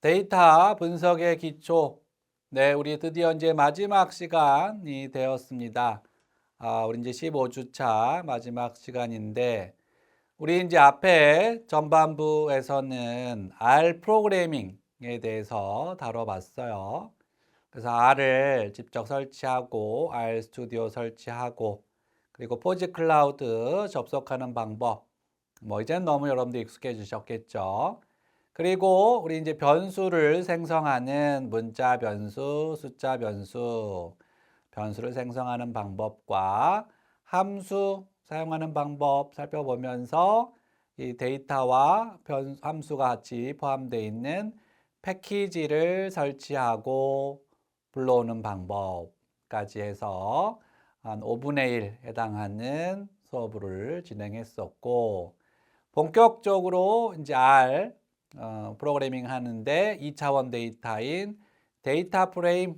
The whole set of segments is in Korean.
데이터 분석의 기초. 네, 우리 드디어 이제 마지막 시간이 되었습니다. 우리 이제 15주차 마지막 시간인데, 우리 이제 앞에 전반부에서는 R 프로그래밍에 대해서 다뤄봤어요. 그래서 R을 직접 설치하고, R 스튜디오 설치하고, 그리고 포지 클라우드 접속하는 방법. 뭐 이제는 너무 여러분들 익숙해지셨겠죠. 그리고 우리 이제 변수를 생성하는 문자 변수, 숫자 변수, 변수를 생성하는 방법과 함수 사용하는 방법 살펴보면서 이 데이터와 함수가 같이 포함되어 있는 패키지를 설치하고 불러오는 방법까지 해서 한 5분의 1 해당하는 수업을 진행했었고, 본격적으로 이제 R 프로그래밍 하는데 2차원 데이터인 데이터 프레임,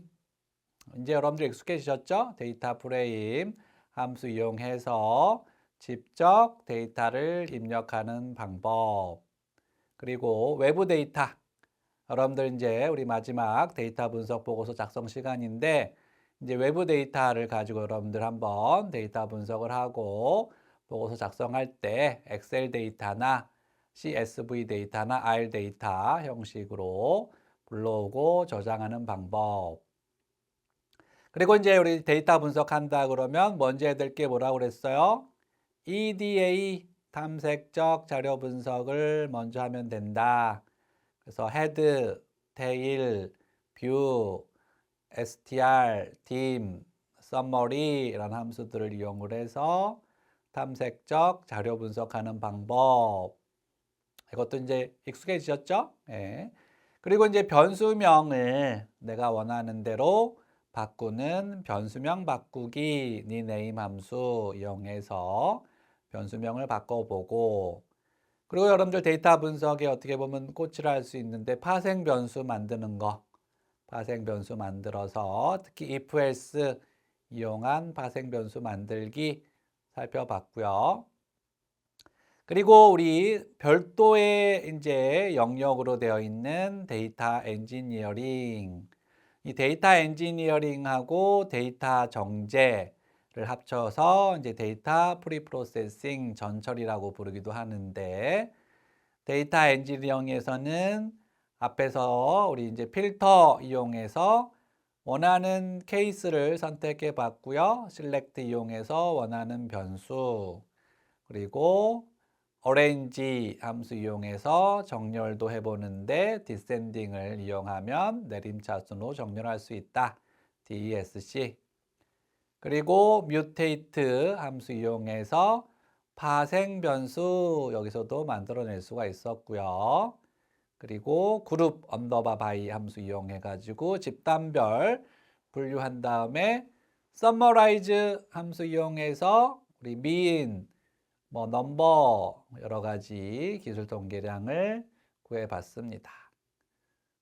이제 여러분들 익숙해지셨죠? 데이터 프레임 함수 이용해서 직접 데이터를 입력하는 방법. 그리고 외부 데이터, 여러분들 이제 우리 마지막 데이터 분석 보고서 작성 시간인데, 이제 외부 데이터를 가지고 여러분들 한번 데이터 분석을 하고 보고서 작성할 때 엑셀 데이터나 CSV 데이터나 R 데이터 형식으로 불러오고 저장하는 방법. 그리고 이제 우리 데이터 분석한다 그러면 먼저 해야 될 게 뭐라고 그랬어요? EDA 탐색적 자료 분석을 먼저 하면 된다. 그래서 헤드, 테일, 뷰, str, dim, summary 이런 함수들을 이용을 해서 탐색적 자료 분석하는 방법. 이것도 이제 익숙해지셨죠? 예. 그리고 이제 변수명을 내가 원하는 대로 바꾸는 변수명 바꾸기 니네임 함수 이용해서 변수명을 바꿔보고, 그리고 여러분들 데이터 분석에 어떻게 보면 꽃을 할 수 있는데 파생 변수 만드는 거, 파생 변수 만들어서 특히 if else 이용한 파생 변수 만들기 살펴봤고요. 그리고 우리 별도의 이제 영역으로 되어 있는 데이터 엔지니어링, 이 데이터 엔지니어링하고 데이터 정제를 합쳐서 이제 데이터 프리프로세싱 전처리라고 부르기도 하는데, 데이터 엔지니어링에서는 앞에서 우리 이제 필터 이용해서 원하는 케이스를 선택해 봤고요. select 이용해서 원하는 변수, 그리고 arrange 함수 이용해서 정렬도 해보는데 descending을 이용하면 내림차순으로 정렬할 수 있다. DESC. 그리고 mutate 함수 이용해서 파생 변수 여기서도 만들어낼 수가 있었고요. 그리고 그룹 언더바 바이 함수 이용해 가지고 집단별 분류한 다음에 summarize 함수 이용해서 우리 mean, 뭐 넘버 여러 가지 기술 통계량을 구해 봤습니다.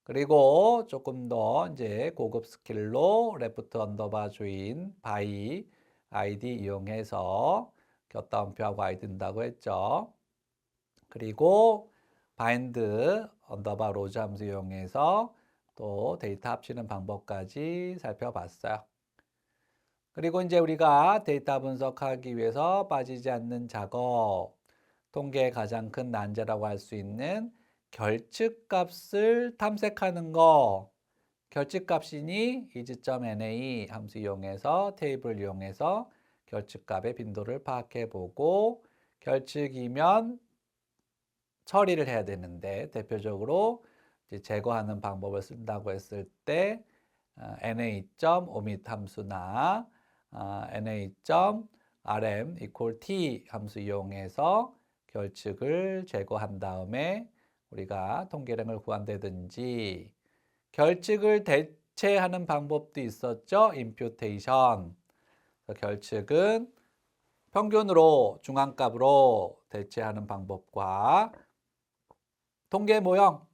그리고 조금 더 이제 고급 스킬로 레프트 언더바 조인 바이 아이디 이용해서 곁다운표하고 아이디 든다고 했죠. 그리고 바인드 언더바 로즈 함수 이용해서 또 데이터 합치는 방법까지 살펴봤어요. 그리고 이제 우리가 데이터 분석하기 위해서 빠지지 않는 작업, 통계의 가장 큰 난제라고 할 수 있는 결측값을 탐색하는 거. 결측값이니 is.na 함수 이용해서 테이블 이용해서 결측값의 빈도를 파악해 보고, 결측이면 처리를 해야 되는데 대표적으로 이제 제거하는 방법을 쓴다고 했을 때 na.omit 함수나 na.rm equal t 함수 이용해서 결측을 제거한 다음에 우리가 통계량을 구한다든지, 결측을 대체하는 방법도 있었죠. imputation. 결측은 평균으로 중앙값으로 대체하는 방법과 통계 모형,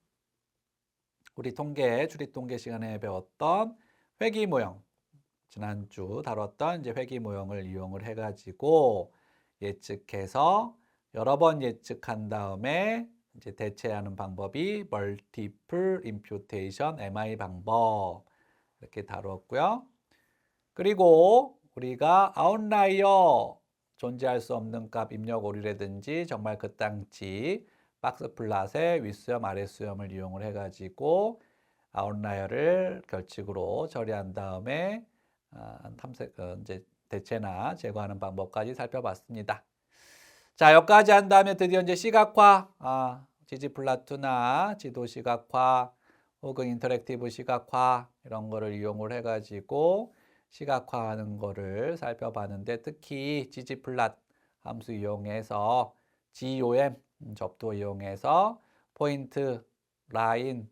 우리 통계 출입 통계 시간에 배웠던 회귀 모형, 지난주 다뤘던 이제 회귀 모형을 이용을 해가지고 예측해서 여러 번 예측한 다음에 이제 대체하는 방법이 Multiple Imputation MI 방법 이렇게 다루었고요. 그리고 우리가 아웃라이어 존재할 수 없는 값 입력 오류라든지 정말 그땅치 박스 플랫의 윗수염 아랫수염을 이용을 해가지고 아웃라이어를 결칙으로 처리한 다음에 탐색 이제 대체나 제거하는 방법까지 살펴봤습니다. 자, 여기까지 한 다음에 드디어 이제 시각화, 지지플라투나 지도 시각화 혹은 인터랙티브 시각화 이런 거를 이용을 해가지고 시각화하는 거를 살펴봤는데 특히 지지플랫 함수 이용해서 GOM 접도 이용해서 포인트, 라인,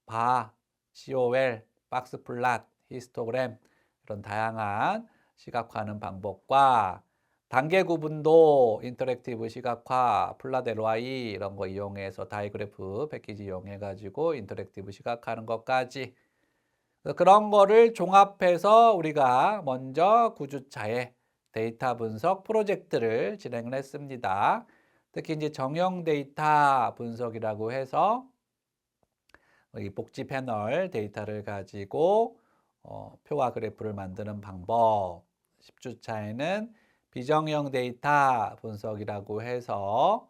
바, COL, 박스 플랫, 히스토그램 이런 다양한 시각화하는 방법과 단계 구분도 인터랙티브 시각화, 플랫 LY 이런 거 이용해서 다이그래프 패키지 이용해 가지고 인터랙티브 시각화하는 것까지 그런 거를 종합해서 우리가 먼저 9주차에 데이터 분석 프로젝트를 진행을 했습니다. 특히 이제 정형 데이터 분석이라고 해서 이 복지 패널 데이터를 가지고 표와 그래프를 만드는 방법. 10주차에는 비정형 데이터 분석이라고 해서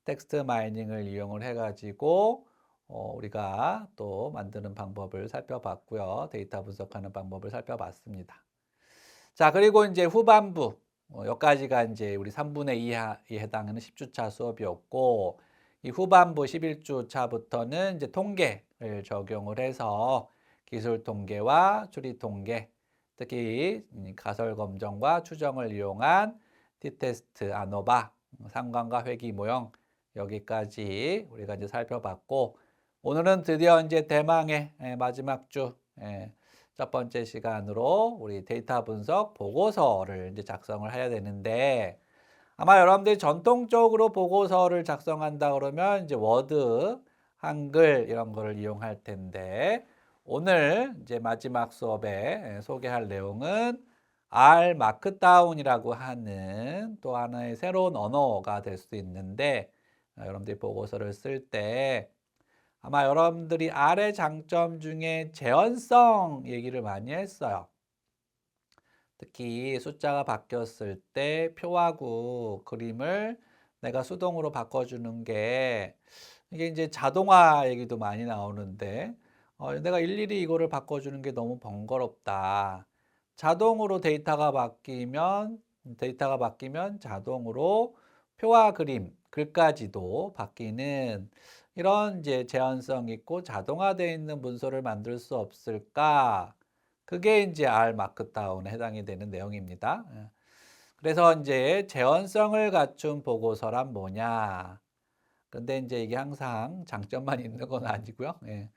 텍스트 마이닝을 이용을 해가지고 우리가 또 만드는 방법을 살펴봤고요. 데이터 분석하는 방법을 살펴봤습니다. 자, 그리고 이제 후반부 여기까지가 이제 우리 3분의 2에 해당하는 10주차 수업이었고 이 후반부 11주차부터는 이제 통계를 적용을 해서 기술 통계와 추리 통계, 특히 가설 검정과 추정을 이용한 t-테스트, 아노바, 상관과 회귀 모형 여기까지 우리가 이제 살펴봤고 오늘은 드디어 이제 대망의 마지막 주 첫 번째 시간으로 우리 데이터 분석 보고서를 이제 작성을 해야 되는데 아마 여러분들이 전통적으로 보고서를 작성한다 그러면 이제 워드, 한글 이런 거를 이용할 텐데 오늘 이제 마지막 수업에 소개할 내용은 R 마크다운이라고 하는 또 하나의 새로운 언어가 될 수 있는데 여러분들이 보고서를 쓸 때 아마 여러분들이 R의 장점 중에 재현성 얘기를 많이 했어요. 특히 숫자가 바뀌었을 때 표하고 그림을 내가 수동으로 바꿔주는 게 이게 이제 자동화 얘기도 많이 나오는데 내가 일일이 이거를 바꿔주는 게 너무 번거롭다. 자동으로 데이터가 바뀌면 자동으로 표와 그림, 글까지도 바뀌는 이런 이제 제한성 있고 자동화되어 있는 문서를 만들 수 없을까? 그게 이제 R 마크다운에 해당이 되는 내용입니다. 그래서 이제 재현성을 갖춘 보고서란 뭐냐? 근데 이제 이게 항상 장점만 있는 건 아니고요. 예.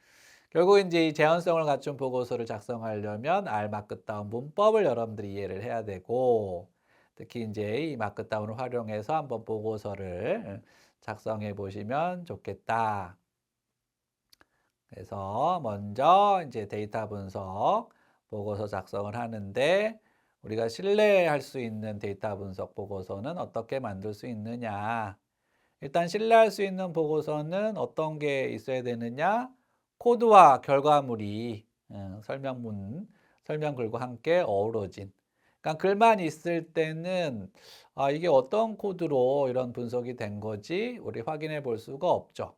결국 이제 이 재현성을 갖춘 보고서를 작성하려면 R 마크다운 문법을 여러분들이 이해를 해야 되고 특히 이제 이 마크다운을 활용해서 한번 보고서를 작성해 보시면 좋겠다. 그래서 먼저 이제 데이터 분석 보고서 작성을 하는데 우리가 신뢰할 수 있는 데이터 분석 보고서는 어떻게 만들 수 있느냐. 일단 신뢰할 수 있는 보고서는 어떤 게 있어야 되느냐. 코드와 결과물이 설명글과 함께 어우러진. 그러니까 글만 있을 때는 이게 어떤 코드로 이런 분석이 된 거지 우리 확인해 볼 수가 없죠.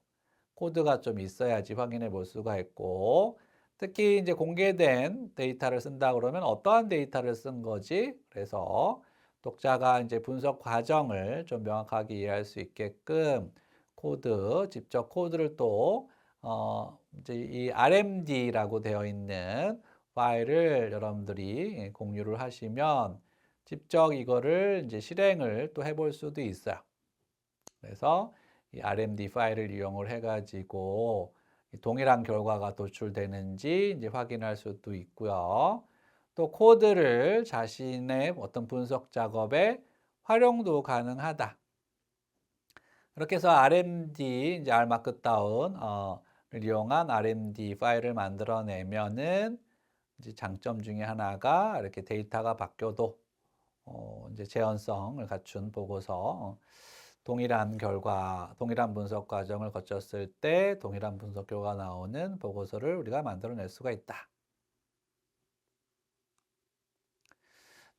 코드가 좀 있어야지 확인해 볼 수가 있고 특히 이제 공개된 데이터를 쓴다 그러면 어떠한 데이터를 쓴 거지? 그래서 독자가 이제 분석 과정을 좀 명확하게 이해할 수 있게끔 직접 코드를 또 이제 이 RMD라고 되어 있는 파일을 여러분들이 공유를 하시면 직접 이거를 이제 실행을 또 해볼 수도 있어요. 그래서 이 RMD 파일을 이용을 해가지고 동일한 결과가 도출되는지 이제 확인할 수도 있고요. 또 코드를 자신의 어떤 분석 작업에 활용도 가능하다. 그렇게 해서 RMD, 이제 R 마크다운, 를 이용한 RMD 파일을 만들어내면은 이제 장점 중에 하나가 이렇게 데이터가 바뀌어도 이제 재현성을 갖춘 보고서 동일한 결과, 동일한 분석 과정을 거쳤을 때 동일한 분석 결과가 나오는 보고서를 우리가 만들어낼 수가 있다.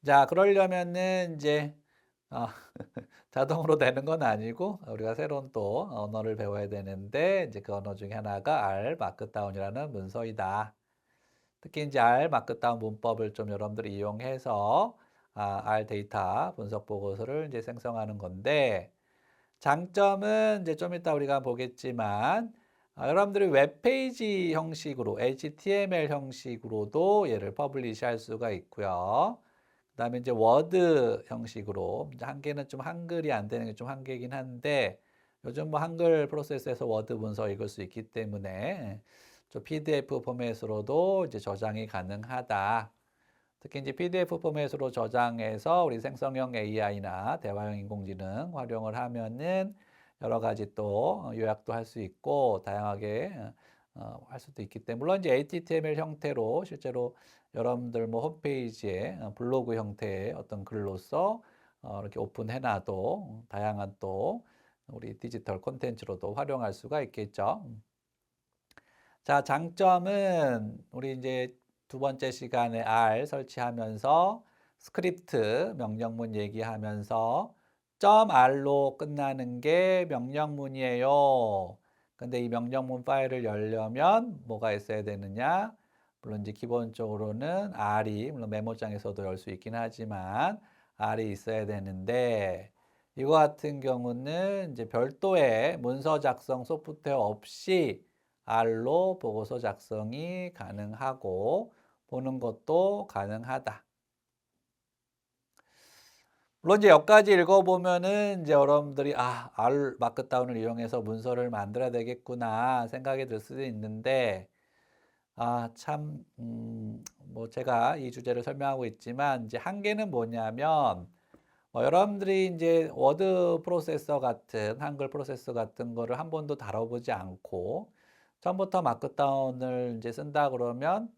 자, 그러려면은 이제 어, 자동으로 되는 건 아니고 우리가 새로운 또 언어를 배워야 되는데 이제 그 언어 중에 하나가 R 마크다운이라는 문서이다. 특히 이제 R 마크다운 문법을 좀 여러분들이 이용해서 R 데이터 분석 보고서를 이제 생성하는 건데 장점은 이제 좀 이따 우리가 보겠지만 여러분들이 웹페이지 형식으로 HTML 형식으로도 얘를 퍼블리시 할 수가 있고요. 그다음에 이제 워드 형식으로 이제 한계는 좀 한글이 안 되는 게 좀 한계이긴 한데 요즘 뭐 한글 프로세스에서 워드 문서 읽을 수 있기 때문에 좀 PDF 포맷으로도 이제 저장이 가능하다. 특히 이제 PDF 포맷으로 저장해서 우리 생성형 AI나 대화형 인공지능 활용을 하면은 여러 가지 또 요약도 할 수 있고 다양하게 할 수도 있기 때문에 물론 이제 HTML 형태로 실제로 여러분들 뭐 홈페이지에 블로그 형태의 어떤 글로서 이렇게 오픈해놔도 다양한 또 우리 디지털 콘텐츠로도 활용할 수가 있겠죠. 자, 장점은 우리 이제 두 번째 시간에 R 설치하면서 스크립트 명령문 얘기하면서 .r로 끝나는 게 명령문이에요. 근데 이 명령문 파일을 열려면 뭐가 있어야 되느냐? 물론 이제 기본적으로는 R이 물론 메모장에서도 열 수 있긴 하지만 R이 있어야 되는데 이거 같은 경우는 이제 별도의 문서 작성 소프트웨어 없이 R로 보고서 작성이 가능하고 보는 것도 가능하다. 물론 이제 여기까지 읽어보면은 이제 여러분들이 R 마크다운을 이용해서 문서를 만들어야 되겠구나 생각이 들 수도 있는데 참, 뭐 제가 이 주제를 설명하고 있지만 이제 한계는 뭐냐면 여러분들이 이제 워드 프로세서 같은 한글 프로세서 같은 거를 한 번도 다뤄보지 않고 처음부터 마크다운을 이제 쓴다 그러면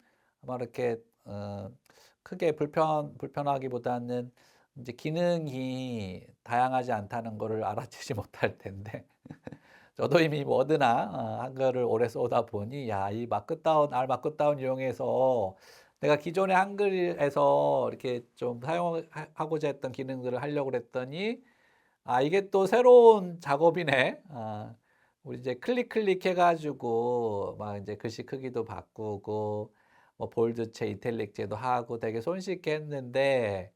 아마 이렇게 크게 불편하기보다는 이제 기능이 다양하지 않다는 거를 알아채지 못할 텐데 저도 이미 워드나 한글을 오래 써오다 보니 이 R 마크다운 이용해서 내가 기존의 한글에서 이렇게 좀 사용하고자 했던 기능들을 하려고 그랬더니 이게 또 새로운 작업이네. 우리 이제 클릭 해가지고 막 이제 글씨 크기도 바꾸고 뭐 볼드체, 이탈릭체도 하고 되게 손쉽게 했는데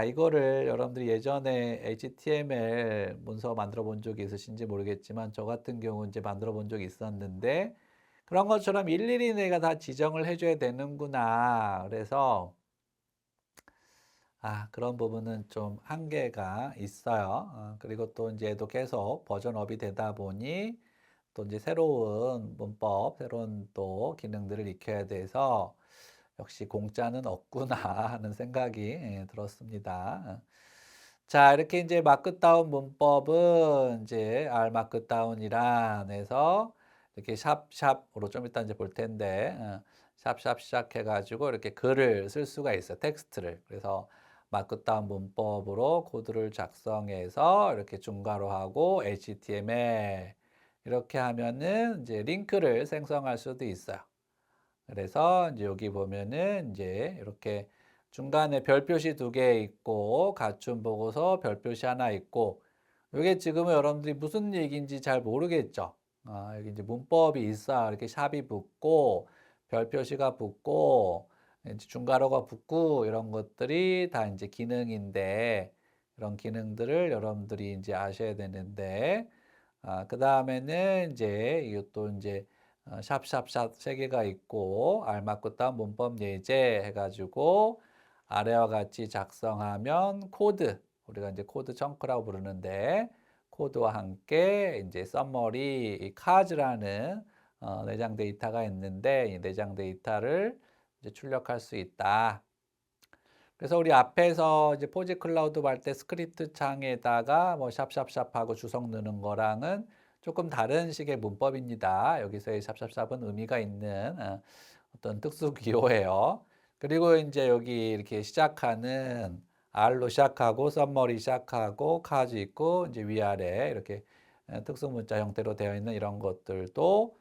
이거를 여러분들이 예전에 HTML 문서 만들어 본 적이 있으신지 모르겠지만 저 같은 경우 이제 만들어 본 적이 있었는데 그런 것처럼 일일이 내가 다 지정을 해줘야 되는구나. 그래서 그런 부분은 좀 한계가 있어요. 그리고 또 이제 또 계속 버전업이 되다 보니 또 이제 새로운 문법, 새로운 또 기능들을 익혀야 돼서 역시 공짜는 없구나 하는 생각이 들었습니다. 자, 이렇게 이제 마크다운 문법은 이제 R 마크다운이란 해서 이렇게 샵샵으로 좀 이따 이제 볼 텐데 샵샵 시작해가지고 이렇게 글을 쓸 수가 있어요. 텍스트를. 그래서 마크다운 문법으로 코드를 작성해서 이렇게 중괄호 하고 HTML 이렇게 하면은 이제 링크를 생성할 수도 있어요. 그래서 이제 여기 보면은 이제 이렇게 중간에 별 표시 두 개 있고 갖춤 보고서 별 표시 하나 있고 이게 지금은 여러분들이 무슨 얘기인지 잘 모르겠죠. 여기 이제 문법이 있어 이렇게 샵이 붙고 별 표시가 붙고 이제 중괄호가 붙고 이런 것들이 다 이제 기능인데 이런 기능들을 여러분들이 이제 아셔야 되는데 그 다음에는 이제 이것도 이제 샵샵샵 세 개가 있고 알맞고 문법 예제 해가지고 아래와 같이 작성하면 코드 우리가 이제 코드 청크라고 부르는데 코드와 함께 이제 서머리 이 카즈라는 내장 데이터가 있는데 이 내장 데이터를 이제 출력할 수 있다. 그래서 우리 앞에서 이제 포지 클라우드 할 때 스크립트 창에다가 뭐 샵샵샵하고 주석 넣는 거랑은 조금 다른 식의 문법입니다. 여기서의 샵샵샵은 의미가 있는 어떤 특수 기호예요. 그리고 이제 여기 이렇게 시작하는 R로 시작하고 썸머리 시작하고 카즈 있고 이제 위아래 이렇게 특수 문자 형태로 되어 있는 이런 것들도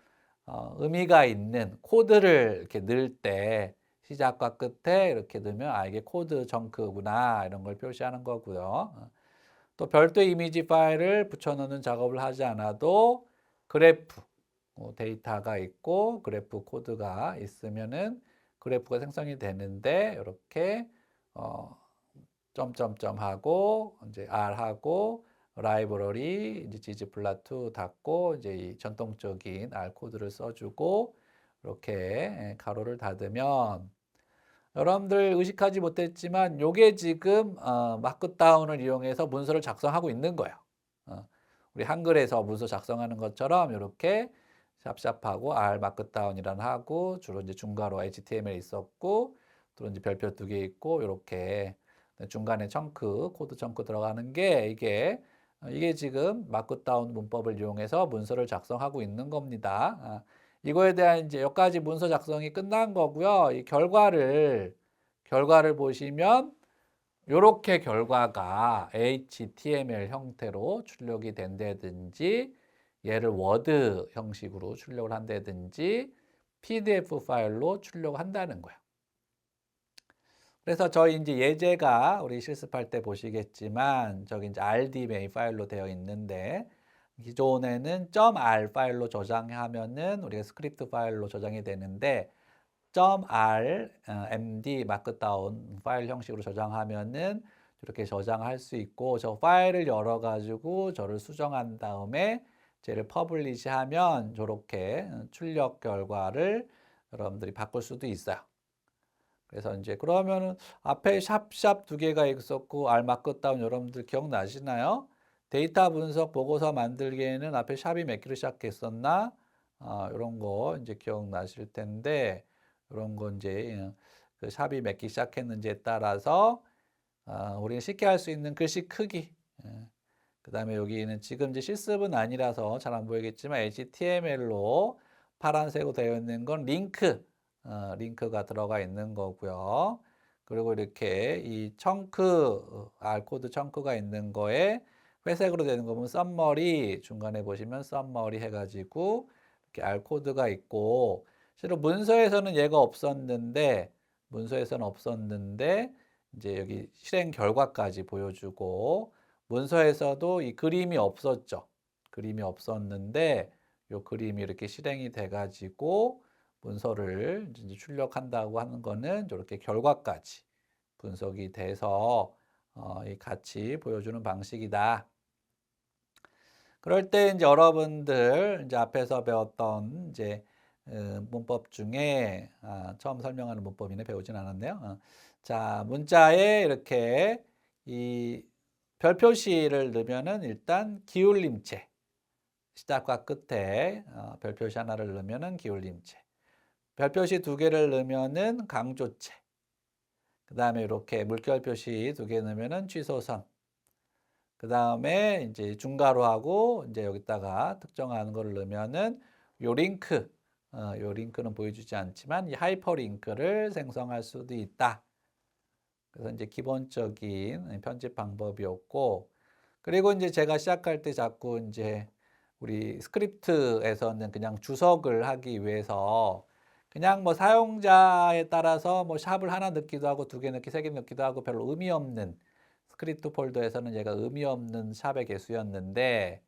의미가 있는 코드를 이렇게 넣을 때 시작과 끝에 이렇게 넣으면 이게 코드 정크구나 이런 걸 표시하는 거고요. 또 별도 이미지 파일을 붙여넣는 작업을 하지 않아도 그래프 데이터가 있고 그래프 코드가 있으면은 그래프가 생성이 되는데 이렇게 어, 점점점 하고 이제 R 하고 라이브러리 이제 ggplot2 닫고 이제 이 전통적인 R 코드를 써주고 이렇게 가로를 닫으면 여러분들 의식하지 못했지만 요게 지금 마크다운을 이용해서 문서를 작성하고 있는 거예요. 우리 한글에서 문서 작성하는 것처럼 이렇게 샵샵하고 R 마크다운이란 하고 주로 이제 중괄호 HTML 있었고 또 이제 별표 2개 있고 이렇게 중간에 청크 코드 청크 들어가는 게 이게 지금 마크다운 문법을 이용해서 문서를 작성하고 있는 겁니다. 이거에 대한 이제 여기까지 문서 작성이 끝난 거고요. 이 결과를 보시면 요렇게 결과가 HTML 형태로 출력이 된다든지 얘를 워드 형식으로 출력을 한다든지 PDF 파일로 출력을 한다는 거예요. 그래서 저희 이제 예제가 우리 실습할 때 보시겠지만 저기 이제 RDMA 파일로 되어 있는데 기존에는 .r 파일로 저장하면은 우리가 스크립트 파일로 저장이 되는데 .r md 마크다운 파일 형식으로 저장하면은 이렇게 저장할 수 있고 저 파일을 열어 가지고 저를 수정한 다음에 쟤를 퍼블리시 하면 저렇게 출력 결과를 여러분들이 바꿀 수도 있어요. 그래서 이제 그러면은 앞에 샵샵 두 개가 있었고 R 마크다운 여러분들 기억나시나요? 데이터 분석 보고서 만들기에는 앞에 샵이 몇 개로 시작했었나? 이런 거 이제 기억나실 텐데 이런 거 이제 그 샵이 몇 개 시작했는지에 따라서 우리가 쉽게 할 수 있는 글씨 크기. 그다음에 여기는 지금 이제 실습은 아니라서 잘 안 보이겠지만 HTML로 파란색으로 되어 있는 건 링크가 들어가 있는 거고요. 그리고 이렇게 이 청크, R 코드 청크가 있는 거에 회색으로 되는 거 보면 썸머리 중간에 보시면 썸머리 해가지고 이렇게 R 코드가 있고 실은 문서에서는 없었는데 이제 여기 실행 결과까지 보여주고 문서에서도 이 그림이 없었죠. 그림이 없었는데 이 그림이 이렇게 실행이 돼가지고 문서를 이제 출력한다고 하는 거는 이렇게 결과까지 분석이 돼서 같이 보여주는 방식이다. 그럴 때 이제 여러분들 이제 앞에서 배웠던 이제 문법 중에 처음 설명하는 문법이네 배우진 않았네요. 자, 문자에 이렇게 이 별 표시를 넣으면은 일단 기울림체 시작과 끝에 별 표시 하나를 넣으면은 기울림체. 별 표시 두 개를 넣으면은 강조체. 그 다음에 이렇게 물결 표시 두 개 넣으면은 취소선. 그 다음에 이제 중괄호하고 이제 여기다가 특정하는 거를 넣으면은 요 링크, 요 링크는 보여주지 않지만 이 하이퍼링크를 생성할 수도 있다. 그래서 이제 기본적인 편집 방법이었고, 그리고 이제 제가 시작할 때 자꾸 이제 우리 스크립트에서는 그냥 주석을 하기 위해서 그냥 뭐 사용자에 따라서 뭐 샵을 하나 넣기도 하고 두 개 넣기, 세 개 넣기도 하고 별로 의미 없는 스크립트 폴더에서는 얘가 의미 없는 샵의 개수였는데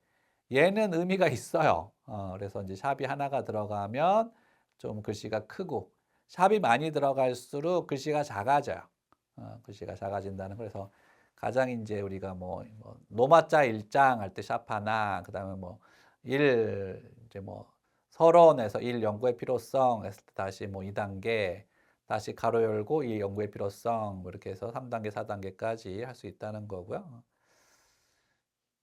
얘는 의미가 있어요. 그래서 이제 샵이 하나가 들어가면 좀 글씨가 크고 샵이 많이 들어갈수록 글씨가 작아져요. 글씨가 작아진다는 그래서 가장 이제 우리가 뭐 노마자 1장 할 때 샵 하나, 그다음에 뭐 이제 뭐 서론에서 연구의 필요성 했을 때 다시 뭐 2단계 다시 가로 열고 이 연구의 필요성 뭐 이렇게 해서 3단계, 4단계까지 할 수 있다는 거고요.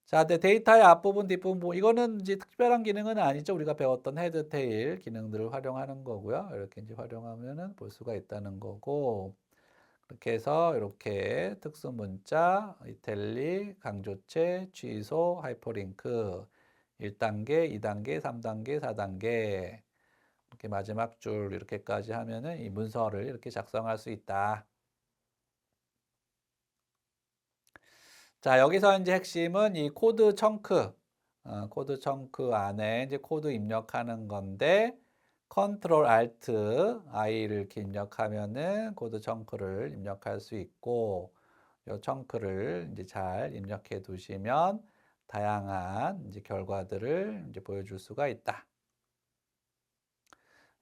자, 근데 데이터의 앞부분, 뒷부분, 이거는 이제 특별한 기능은 아니죠. 우리가 배웠던 헤드, 테일 기능들을 활용하는 거고요. 이렇게 이제 활용하면은 볼 수가 있다는 거고. 그렇게 해서 이렇게 특수 문자, 이탈릭, 강조체, 취소, 하이퍼링크 1단계, 2단계, 3단계, 4단계 이렇게 마지막 줄 이렇게까지 하면은 이 문서를 이렇게 작성할 수 있다. 자, 여기서 이제 핵심은 이 코드 청크, 코드 청크 안에 이제 코드 입력하는 건데, 컨트롤 알트 I를 이렇게 입력하면은 코드 청크를 입력할 수 있고, 요 청크를 이제 잘 입력해 두시면 다양한 이제 결과들을 이제 보여줄 수가 있다.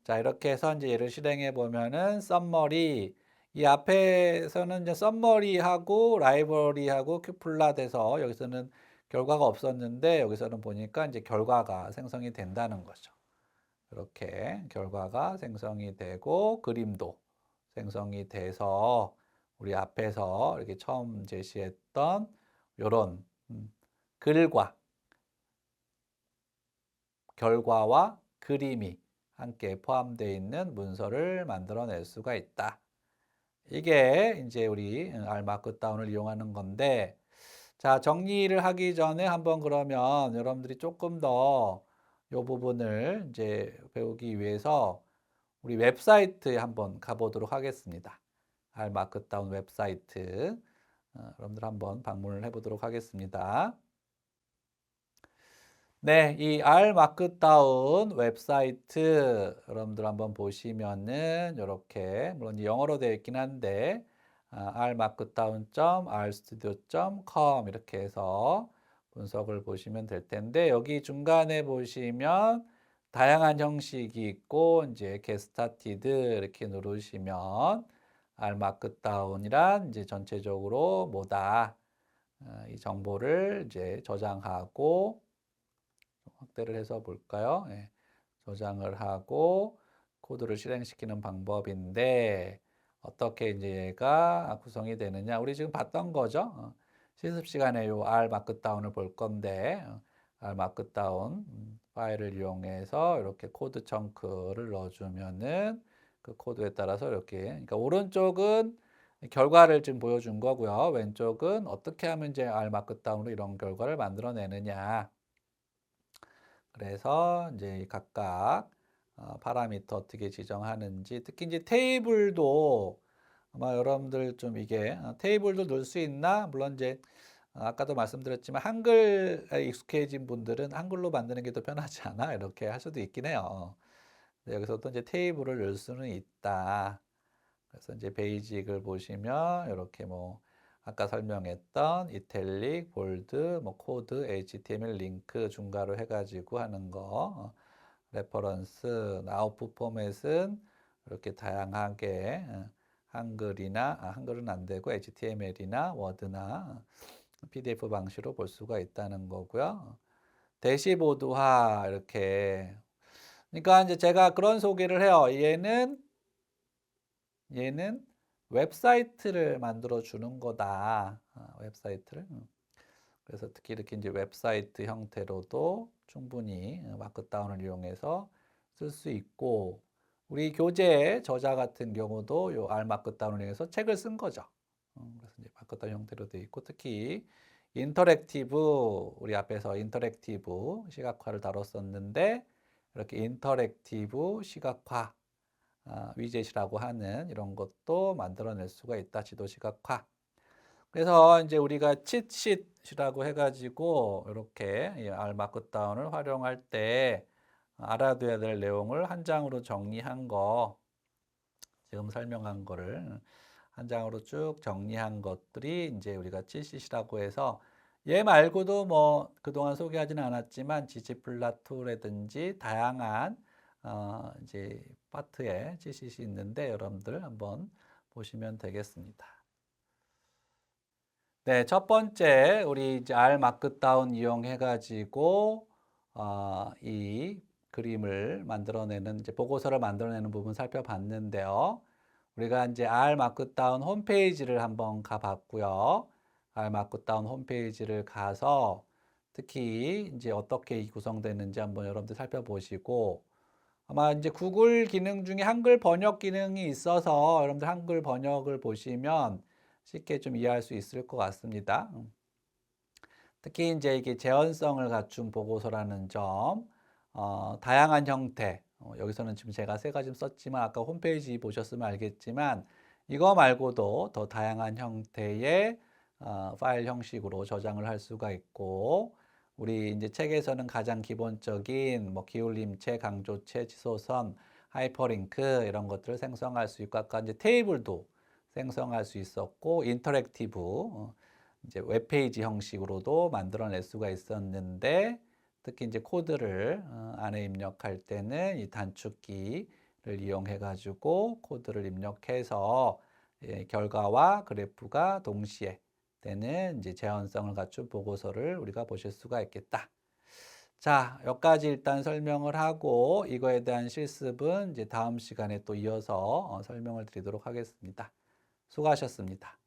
자, 이렇게 해서 이제 얘를 실행해 보면은 썸머리, 이 앞에서는 이제 썸머리하고 라이브러리하고 큐플라 돼서 여기서는 결과가 없었는데 여기서는 보니까 이제 결과가 생성이 된다는 거죠. 이렇게 결과가 생성이 되고 그림도 생성이 돼서 우리 앞에서 이렇게 처음 제시했던 요런 글과 결과와 그림이 함께 포함되어 있는 문서를 만들어낼 수가 있다. 이게 이제 우리 R 마크다운을 이용하는 건데, 자, 정리를 하기 전에 한번 그러면 여러분들이 조금 더 이 부분을 이제 배우기 위해서 우리 웹사이트에 한번 가보도록 하겠습니다. R 마크다운 웹사이트. 여러분들 한번 방문을 해보도록 하겠습니다. 네, 이 R 마크다운 웹사이트 여러분들 한번 보시면은 이렇게 물론 영어로 되어 있긴 한데 rmarkdown.rstudio.com 이렇게 해서 분석을 보시면 될 텐데 여기 중간에 보시면 다양한 형식이 있고 이제 get started 이렇게 누르시면 R 마크다운이란 이제 전체적으로 뭐다 이 정보를 이제 저장하고 확대를 해서 볼까요? 예, 저장을 하고 코드를 실행시키는 방법인데 어떻게 이제 얘가 구성이 되느냐? 우리 지금 봤던 거죠. 실습 시간에 요 R 마크다운을 볼 건데 R 마크다운 파일을 이용해서 이렇게 코드 청크를 넣어주면은 그 코드에 따라서 이렇게 그러니까 오른쪽은 결과를 지금 보여준 거고요. 왼쪽은 어떻게 하면 이제 R 마크다운으로 이런 결과를 만들어내느냐. 그래서 이제 각각 파라미터 어떻게 지정하는지 특히 이제 테이블도 아마 여러분들 좀 이게 테이블도 넣을 수 있나? 물론 이제 아까도 말씀드렸지만 한글에 익숙해진 분들은 한글로 만드는 게 더 편하지 않아? 이렇게 할 수도 있긴 해요. 여기서도 이제 테이블을 넣을 수는 있다. 그래서 이제 베이직을 보시면 이렇게 뭐 아까 설명했던 이탈릭, 볼드, 뭐 코드, HTML 링크 중괄호 해가지고 하는 거, 레퍼런스, 아웃풋 포맷은 이렇게 다양하게 한글이나 한글은 안 되고 HTML이나 워드나 PDF 방식으로 볼 수가 있다는 거고요. 대시보드화 이렇게. 그러니까 이제 제가 그런 소개를 해요. 얘는 웹사이트를 만들어 주는 거다. 웹사이트를. 그래서 특히 이렇게 이제 웹사이트 형태로도 충분히 마크다운을 이용해서 쓸 수 있고, 우리 교재 저자 같은 경우도 요 R 마크다운을 이용해서 책을 쓴 거죠. 그래서 이제 마크다운 형태로 되어 있고, 특히 인터랙티브, 우리 앞에서 인터랙티브 시각화를 다뤘었는데, 이렇게 인터랙티브 시각화 위젯이라고 하는 이런 것도 만들어낼 수가 있다. 지도 시각화. 그래서 이제 우리가 치트sheet이라고 해가지고 이렇게 이 R 마크다운을 활용할 때 알아둬야 될 내용을 한 장으로 정리한 거, 지금 설명한 거를 한 장으로 쭉 정리한 것들이 이제 우리가 치트sheet이라고 해서 얘 말고도 뭐 그동안 소개하지는 않았지만 지지플라2라든지 다양한 이제 파트에 치트sheet이 있는데 여러분들 한번 보시면 되겠습니다. 네, 첫 번째 우리 이제 R 마크다운 이용해 가지고 이 그림을 만들어내는 이제 보고서를 만들어내는 부분 살펴봤는데요. 우리가 이제 R 마크다운 홈페이지를 한번 가봤고요. R 마크다운 홈페이지를 가서 특히 이제 어떻게 구성되는지 한번 여러분들 살펴보시고 아마 이제 구글 기능 중에 한글 번역 기능이 있어서 여러분들 한글 번역을 보시면 쉽게 좀 이해할 수 있을 것 같습니다. 특히 이제 이게 재현성을 갖춘 보고서라는 점, 다양한 형태, 여기서는 지금 제가 세 가지 썼지만 아까 홈페이지 보셨으면 알겠지만 이거 말고도 더 다양한 형태의 파일 형식으로 저장을 할 수가 있고, 우리 이제 책에서는 가장 기본적인 뭐 기울림체, 강조체, 지소선, 하이퍼링크 이런 것들을 생성할 수 있고, 아까 이제 테이블도 생성할 수 있었고, 인터랙티브 이제 웹페이지 형식으로도 만들어낼 수가 있었는데, 특히 이제 코드를 안에 입력할 때는 이 단축키를 이용해 가지고 코드를 입력해서 결과와 그래프가 동시에 되는 이제 재현성을 갖춘 보고서를 우리가 보실 수가 있겠다. 자, 여기까지 일단 설명을 하고 이거에 대한 실습은 이제 다음 시간에 또 이어서 설명을 드리도록 하겠습니다. 수고하셨습니다.